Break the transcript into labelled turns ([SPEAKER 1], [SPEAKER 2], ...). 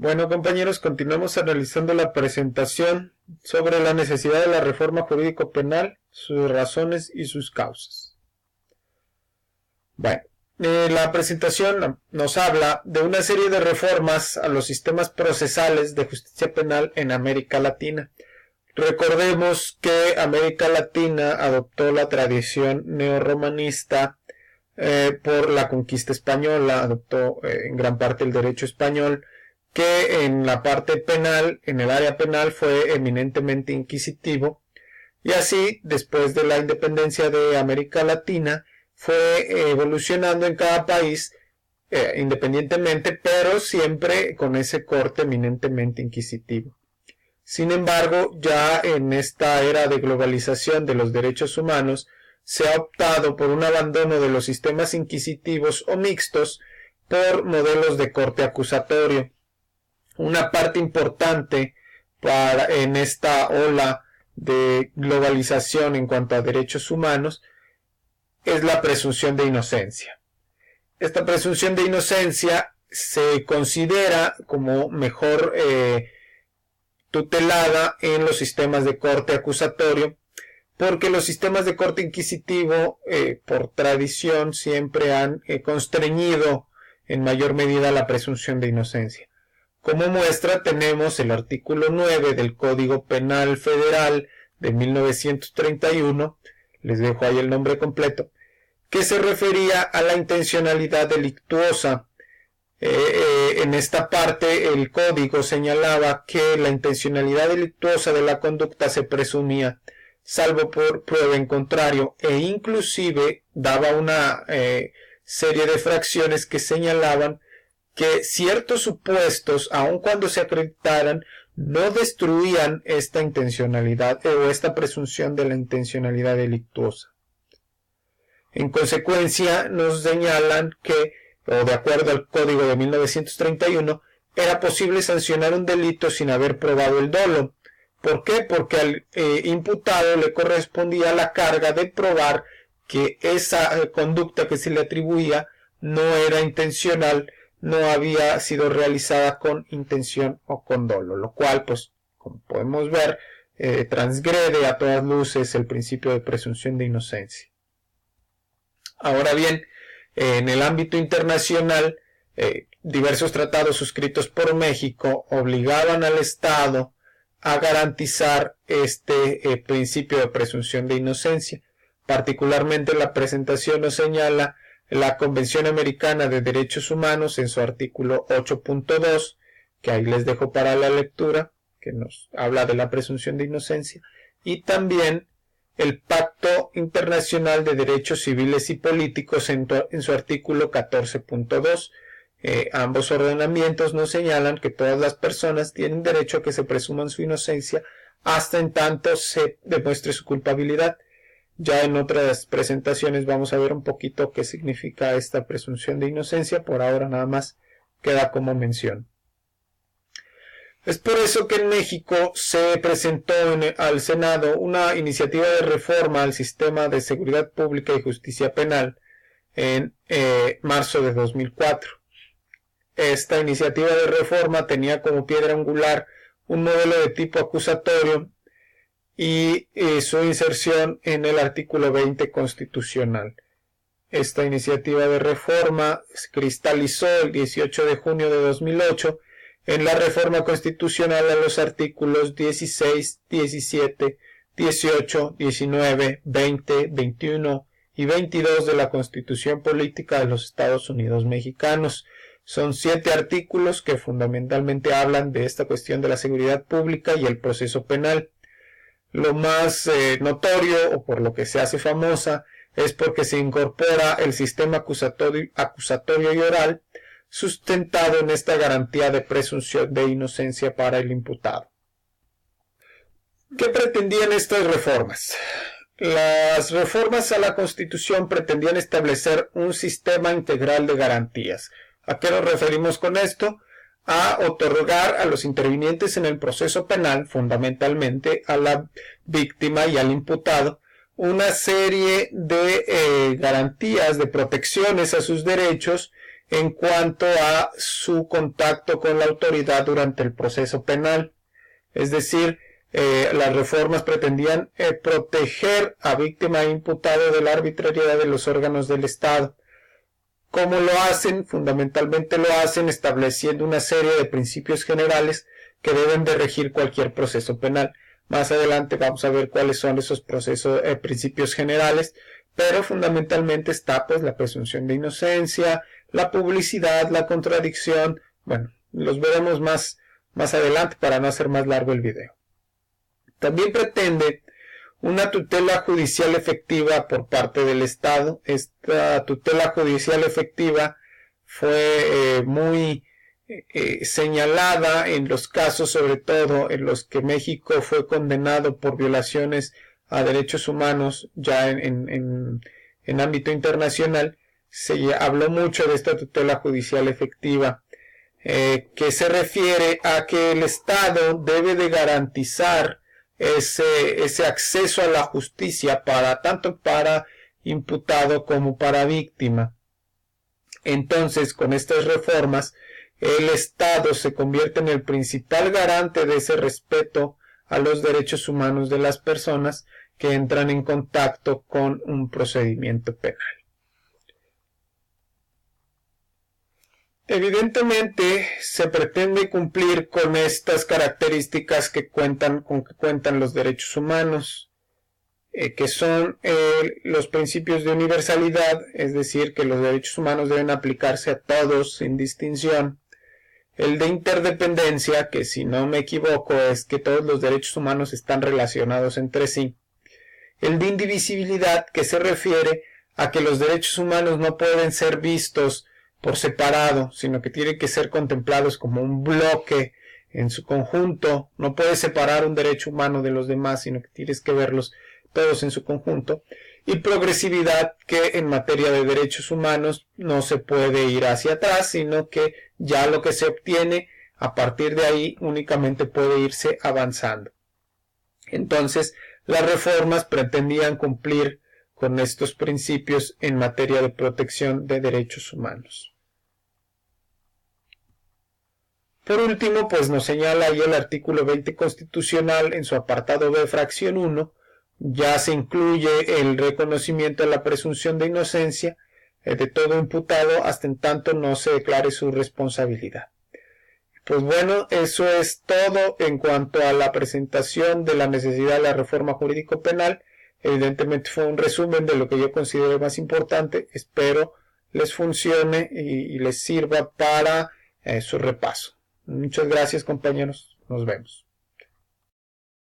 [SPEAKER 1] Bueno, compañeros, continuamos analizando la presentación sobre la necesidad de la reforma jurídico-penal, sus razones y sus causas. Bueno, la presentación nos habla de una serie de reformas a los sistemas procesales de justicia penal en América Latina. Recordemos que América Latina adoptó la tradición neorromanista por la conquista española, adoptó en gran parte el derecho español, que en la parte penal, en el área penal, fue eminentemente inquisitivo, y así, después de la independencia de América Latina, fue evolucionando en cada país independientemente, pero siempre con ese corte eminentemente inquisitivo. Sin embargo, ya en esta era de globalización de los derechos humanos, se ha optado por un abandono de los sistemas inquisitivos o mixtos por modelos de corte acusatorio. Una parte importante en esta ola de globalización en cuanto a derechos humanos es la presunción de inocencia. Esta presunción de inocencia se considera como mejor tutelada en los sistemas de corte acusatorio, porque los sistemas de corte inquisitivo, por tradición, siempre han constreñido en mayor medida la presunción de inocencia. Como muestra tenemos el artículo 9 del Código Penal Federal de 1931, les dejo ahí el nombre completo, que se refería a la intencionalidad delictuosa. En esta parte el código señalaba que la intencionalidad delictuosa de la conducta se presumía, salvo por prueba en contrario, e inclusive daba una serie de fracciones que señalaban que ciertos supuestos, aun cuando se acreditaran, no destruían esta intencionalidad o esta presunción de la intencionalidad delictuosa. En consecuencia, nos señalan que, o de acuerdo al Código de 1931, era posible sancionar un delito sin haber probado el dolo. ¿Por qué? Porque al imputado le correspondía la carga de probar que esa conducta que se le atribuía no era intencional, no había sido realizada con intención o con dolo, lo cual, pues, como podemos ver, transgrede a todas luces el principio de presunción de inocencia. Ahora bien, en el ámbito internacional, diversos tratados suscritos por México obligaban al Estado a garantizar este principio de presunción de inocencia. Particularmente la presentación nos señala la Convención Americana de Derechos Humanos en su artículo 8.2, que ahí les dejo para la lectura, que nos habla de la presunción de inocencia, y también el Pacto Internacional de Derechos Civiles y Políticos en su artículo 14.2. Ambos ordenamientos nos señalan que todas las personas tienen derecho a que se presuman su inocencia hasta en tanto se demuestre su culpabilidad. Ya en otras presentaciones vamos a ver un poquito qué significa esta presunción de inocencia. Por ahora nada más queda como mención. Es por eso que en México se presentó al Senado una iniciativa de reforma al sistema de seguridad pública y justicia penal en marzo de 2004. Esta iniciativa de reforma tenía como piedra angular un modelo de tipo acusatorio y su inserción en el artículo 20 constitucional. Esta iniciativa de reforma se cristalizó el 18 de junio de 2008 en la reforma constitucional a los artículos 16, 17, 18, 19, 20, 21 y 22 de la Constitución Política de los Estados Unidos Mexicanos. Son 7 artículos que fundamentalmente hablan de esta cuestión de la seguridad pública y el proceso penal. Lo más notorio, o por lo que se hace famosa, es porque se incorpora el sistema acusatorio y oral, sustentado en esta garantía de presunción de inocencia para el imputado. ¿Qué pretendían estas reformas? Las reformas a la Constitución pretendían establecer un sistema integral de garantías. ¿A qué nos referimos con esto? A otorgar a los intervinientes en el proceso penal, fundamentalmente a la víctima y al imputado, una serie de garantías, de protecciones a sus derechos en cuanto a su contacto con la autoridad durante el proceso penal. Es decir, las reformas pretendían proteger a víctima e imputado de la arbitrariedad de los órganos del Estado. ¿Cómo lo hacen? Fundamentalmente lo hacen estableciendo una serie de principios generales que deben de regir cualquier proceso penal. Más adelante vamos a ver cuáles son esos principios generales, pero fundamentalmente está pues la presunción de inocencia, la publicidad, la contradicción. Bueno, los veremos más adelante para no hacer más largo el video. También pretende una tutela judicial efectiva por parte del Estado. Esta tutela judicial efectiva fue muy señalada en los casos, sobre todo en los que México fue condenado por violaciones a derechos humanos ya en ámbito internacional. Se habló mucho de esta tutela judicial efectiva, que se refiere a que el Estado debe de garantizar ese acceso a la justicia tanto para imputado como para víctima. Entonces, con estas reformas, el Estado se convierte en el principal garante de ese respeto a los derechos humanos de las personas que entran en contacto con un procedimiento penal. Evidentemente, se pretende cumplir con estas características que cuentan los derechos humanos, que son los principios de universalidad, es decir, que los derechos humanos deben aplicarse a todos sin distinción. El de interdependencia, que si no me equivoco es que todos los derechos humanos están relacionados entre sí. El de indivisibilidad, que se refiere a que los derechos humanos no pueden ser vistos por separado, sino que tienen que ser contemplados como un bloque en su conjunto. No puedes separar un derecho humano de los demás, sino que tienes que verlos todos en su conjunto. Y progresividad, que en materia de derechos humanos no se puede ir hacia atrás, sino que ya lo que se obtiene a partir de ahí únicamente puede irse avanzando. Entonces, las reformas pretendían cumplir con estos principios en materia de protección de derechos humanos. Por último, pues nos señala ahí el artículo 20 constitucional en su apartado B, fracción 1, ya se incluye el reconocimiento de la presunción de inocencia de todo imputado hasta en tanto no se declare su responsabilidad. Pues bueno, eso es todo en cuanto a la presentación de la necesidad de la reforma jurídico-penal. Evidentemente fue un resumen de lo que yo considero más importante. Espero les funcione y les sirva para su repaso. Muchas gracias, compañeros. Nos vemos.